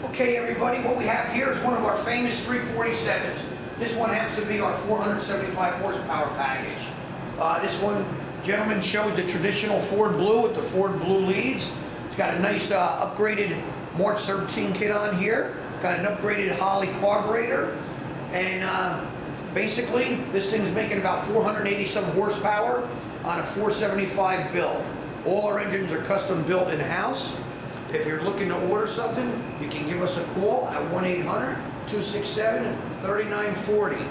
Okay, everybody, what we have here is one of our famous 347s. This one happens to be our 475 horsepower package. This one, gentleman showed the traditional Ford Blue with the Ford Blue leads. It's got a nice upgraded March 13 kit on here. Got an upgraded Holley carburetor. And basically, this thing's making about 480 some horsepower on a 475 build. All our engines are custom built in-house. If you're looking to order something, you can give us a call at 1-800-267-3940.